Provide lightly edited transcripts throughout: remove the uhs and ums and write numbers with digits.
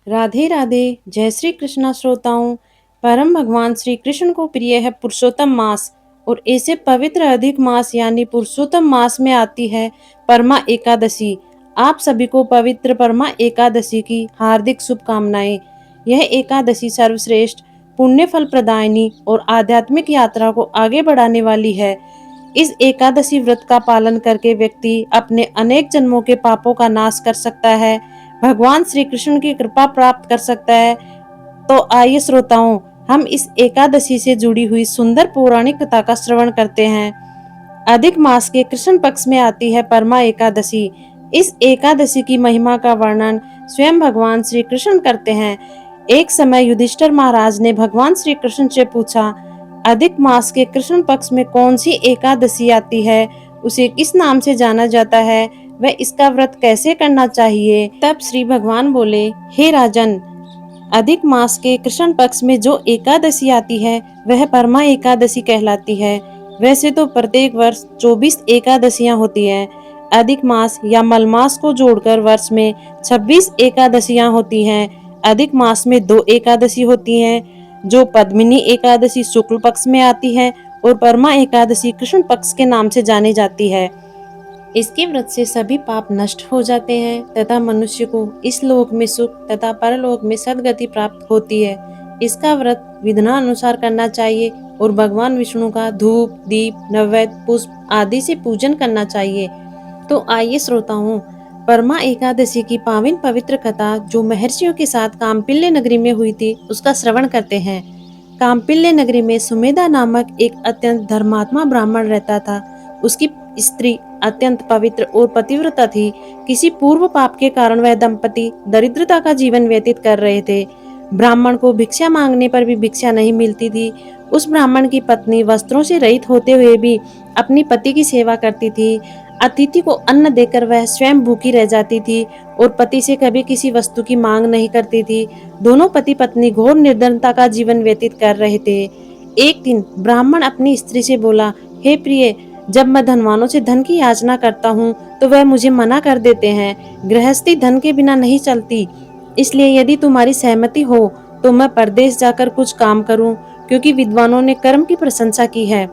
राधे राधे। जय श्री कृष्णा श्रोताओं। परम भगवान श्री कृष्ण को प्रिय है पुरुषोत्तम मास, और ऐसे पवित्र अधिक मास यानी पुरुषोत्तम मास में आती है परमा एकादशी। आप सभी को पवित्र परमा एकादशी की हार्दिक शुभकामनाएं। यह एकादशी सर्वश्रेष्ठ पुण्य फल प्रदायिनी और आध्यात्मिक यात्रा को आगे बढ़ाने वाली है। इस एकादशी व्रत का पालन करके व्यक्ति अपने अनेक जन्मों के पापों का नाश कर सकता है, भगवान श्री कृष्ण की कृपा प्राप्त कर सकता है। तो आइए श्रोताओं, हम इस एकादशी से जुड़ी हुई सुंदर पौराणिक कथा का श्रवण करते हैं। अधिक मास के कृष्ण पक्ष में आती है परमा एकादशी। इस एकादशी की महिमा का वर्णन स्वयं भगवान श्री कृष्ण करते हैं। एक समय युधिष्ठिर महाराज ने भगवान श्री कृष्ण से पूछा, अधिक मास के कृष्ण पक्ष में कौन सी एकादशी आती है, उसे किस नाम से जाना जाता है, वह इसका व्रत कैसे करना चाहिए। तब श्री भगवान बोले, हे राजन, अधिक मास के कृष्ण पक्ष में जो एकादशी आती है वह परमा एकादशी कहलाती है। वैसे तो प्रत्येक वर्ष 24 एकादशियां होती हैं। अधिक मास या मलमास को जोड़कर वर्ष में 26 एकादशियां होती हैं। अधिक मास में 2 एकादशी होती हैं, जो पद्मिनी एकादशी शुक्ल पक्ष में आती है और परमा एकादशी कृष्ण पक्ष के नाम से जानी जाती है। इसके व्रत से सभी पाप नष्ट हो जाते हैं तथा मनुष्य को इस लोक में सुख तथा परलोक में सद्गति प्राप्त होती है। इसका व्रत विधान अनुसार करना चाहिए और भगवान विष्णु का धूप, दीप, नैवेद्य, पुष्प आदि से पूजन करना चाहिए। तो आइए श्रोताओं, परमा एकादशी की पावन पवित्र कथा जो महर्षियों के साथ काम्पिल्य नगरी में हुई थी, उसका श्रवण करते हैं। काम्पिल्य नगरी में सुमेधा नामक एक अत्यंत धर्मात्मा ब्राह्मण रहता था। उसकी स्त्री अत्यंत पवित्र और पतिव्रता थी। किसी पूर्व पाप के कारण वह दंपति दरिद्रता का जीवन व्यतीत कर रहे थे। ब्राह्मण को भिक्षा मांगने पर भी भिक्षा नहीं मिलती थी। उस ब्राह्मण की पत्नी वस्त्रों से रहित होते हुए भी अपनी पति की सेवा करती थी। अतिथि को अन्न देकर वह स्वयं भूखी रह जाती थी और पति से कभी किसी वस्तु की मांग नहीं करती थी। दोनों पति पत्नी घोर निर्धनता का जीवन व्यतीत कर रहे थे। एक दिन ब्राह्मण अपनी स्त्री से बोला, हे प्रिय, जब मैं धनवानों से धन की याचना करता हूँ तो वह मुझे मना कर देते हैं। गृहस्थी धन के बिना नहीं चलती, इसलिए यदि तुम्हारी सहमति हो तो मैं परदेश जाकर कुछ काम करूं, क्योंकि विद्वानों ने कर्म की प्रशंसा की है।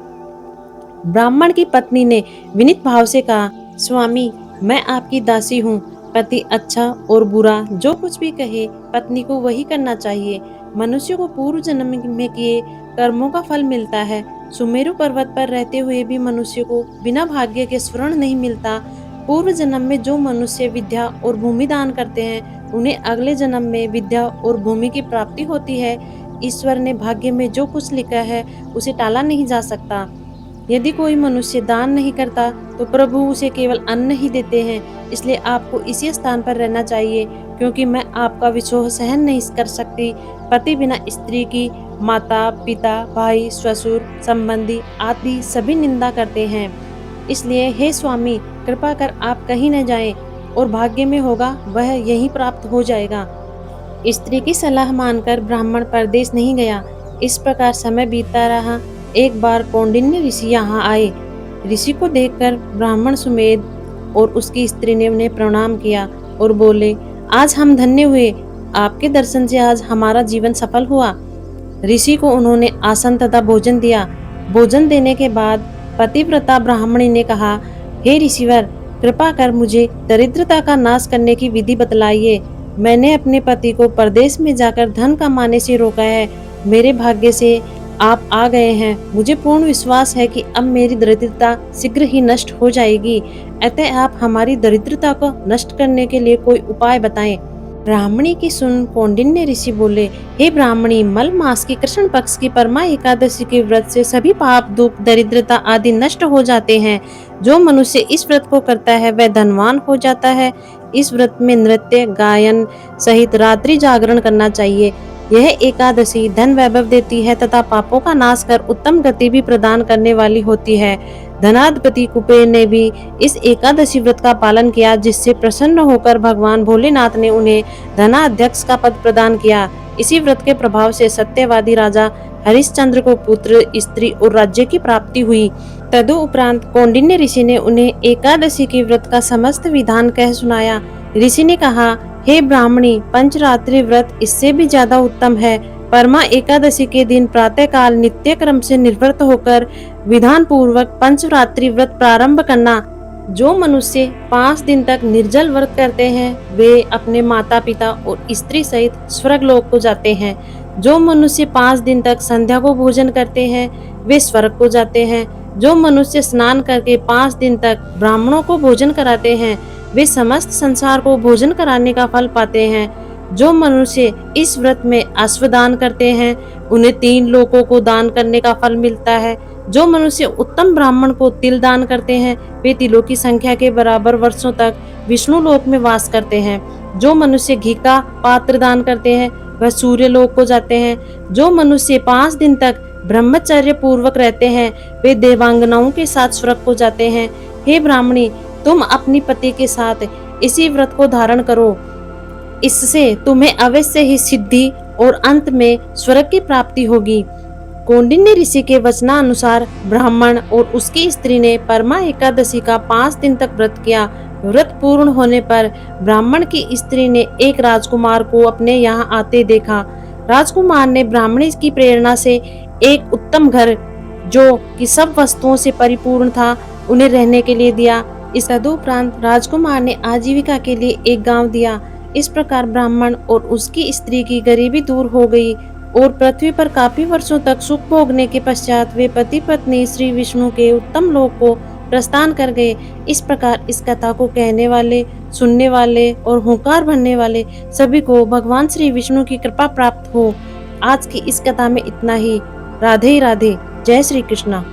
ब्राह्मण की पत्नी ने विनीत भाव से कहा, स्वामी, मैं आपकी दासी हूँ। पति अच्छा और बुरा जो कुछ भी कहे, पत्नी को वही करना चाहिए। मनुष्य को पूर्व जन्म में किए कर्मों का फल मिलता है। सुमेरु पर्वत पर रहते हुए भी मनुष्य को बिना भाग्य के स्वर्ण नहीं मिलता। पूर्व जन्म में जो मनुष्य विद्या और भूमि दान करते हैं, उन्हें अगले जन्म में विद्या और भूमि की प्राप्ति होती है। ईश्वर ने भाग्य में जो कुछ लिखा है उसे टाला नहीं जा सकता। यदि कोई मनुष्य दान नहीं करता तो प्रभु उसे केवल अन्न ही देते हैं। इसलिए आपको इसी स्थान पर रहना चाहिए, क्योंकि मैं आपका विछोह सहन नहीं कर सकती। पति बिना स्त्री की माता, पिता, भाई, ससुर, संबंधी आदि सभी निंदा करते हैं। इसलिए हे स्वामी, कृपा कर आप कहीं न जाएं, और भाग्य में होगा वह यहीं प्राप्त हो जाएगा। स्त्री की सलाह मानकर ब्राह्मण परदेश नहीं गया। इस प्रकार समय बीतता रहा। एक बार कौंडिन्य ऋषि यहाँ आए। ऋषि को देखकर ब्राह्मण सुमेध और उसकी स्त्री ने उन्हें प्रणाम किया और बोले, आज हम धन्य हुए, आपके दर्शन से आज हमारा जीवन सफल हुआ। ऋषि को उन्होंने आसन तथा भोजन दिया। भोजन देने के बाद पतिव्रता ब्राह्मणी ने कहा, हे ऋषिवर, कृपा कर मुझे दरिद्रता का नाश करने की विधि बतलाइए। मैंने अपने पति को परदेश में जाकर धन कमाने से रोका है। मेरे भाग्य से आप आ गए हैं। मुझे पूर्ण विश्वास है कि अब मेरी दरिद्रता शीघ्र ही नष्ट हो जाएगी। अतः आप हमारी दरिद्रता को नष्ट करने के लिए कोई उपाय बताएं। ब्राह्मणी की सुन कौंडिन्य ऋषि बोले, हे ब्राह्मणी, मल मास की कृष्ण पक्ष की परमा एकादशी के व्रत से सभी पाप, दुख, दरिद्रता आदि नष्ट हो जाते हैं। जो मनुष्य इस व्रत को करता है वह धनवान हो जाता है। इस व्रत में नृत्य, गायन सहित रात्रि जागरण करना चाहिए। यह एकादशी धन वैभव देती है तथा पापों का नाश कर उत्तम गति भी प्रदान करने वाली होती है। धनाधिपति कुबेर ने भी इस एकादशी व्रत का पालन किया, जिससे प्रसन्न होकर भगवान भोलेनाथ ने उन्हें धनाध्यक्ष का पद प्रदान किया। इसी व्रत के प्रभाव से सत्यवादी राजा हरिश्चंद्र को पुत्र, स्त्री और राज्य की प्राप्ति हुई। तदुपरांत कौंडिन्य ऋषि ने उन्हें एकादशी के व्रत का समस्त विधान कह सुनाया। ऋषि ने कहा, हे ब्राह्मणी, पंचरात्रि व्रत इससे भी ज्यादा उत्तम है। परमा एकादशी के दिन प्रातः काल नित्य क्रम से निर्वृत होकर विधान पूर्वक पंचरात्रि व्रत प्रारंभ करना। जो मनुष्य 5 दिन तक निर्जल व्रत करते हैं वे अपने माता पिता और स्त्री सहित स्वर्ग लोक को जाते हैं। जो मनुष्य 5 दिन तक संध्या को भोजन करते हैं वे स्वर्ग को जाते हैं। जो मनुष्य स्नान करके 5 दिन तक ब्राह्मणों को भोजन कराते हैं वे समस्त संसार को भोजन कराने का फल पाते हैं। जो मनुष्य इस व्रत में अश्वदान करते हैं उन्हें 3 लोकों को दान करने का फल मिलता है। जो मनुष्य उत्तम ब्राह्मण को तिल दान करते हैं वे तिलों की संख्या के बराबर वर्षों तक विष्णु लोक में वास करते हैं। जो मनुष्य घी का पात्र दान करते हैं वह सूर्य लोक को जाते हैं। जो मनुष्य 5 दिन तक ब्रह्मचर्य पूर्वक रहते हैं वे देवांगनाओं के साथ स्वर्ग को जाते हैं। हे ब्राह्मणी, तुम अपनी पति के साथ इसी व्रत को धारण करो, इससे तुम्हें अवश्य ही सिद्धि और अंत में स्वर्ग की प्राप्ति होगी। कौंडिन्य ऋषि के वचनानुसार ब्राह्मण और उसकी स्त्री ने परमा एकादशी का 5 दिन तक व्रत किया। व्रत पूर्ण होने पर ब्राह्मण की स्त्री ने एक राजकुमार को अपने यहाँ आते देखा। राजकुमार ने ब्राह्मणी की प्रेरणा से एक उत्तम घर जो कि सब वस्तुओं से परिपूर्ण था उन्हें रहने के लिए दिया। इस तदुपरांत राजकुमार ने आजीविका के लिए एक गांव दिया। इस प्रकार ब्राह्मण और उसकी स्त्री की गरीबी दूर हो गई और पृथ्वी पर काफी वर्षों तक सुख भोगने के पश्चात वे पति पत्नी श्री विष्णु के उत्तम लोक को प्रस्थान कर गए। इस प्रकार इस कथा को कहने वाले, सुनने वाले और हुंकार भरने वाले सभी को भगवान श्री विष्णु की कृपा प्राप्त हो। आज की इस कथा में इतना ही। राधे राधे। जय श्री कृष्णा।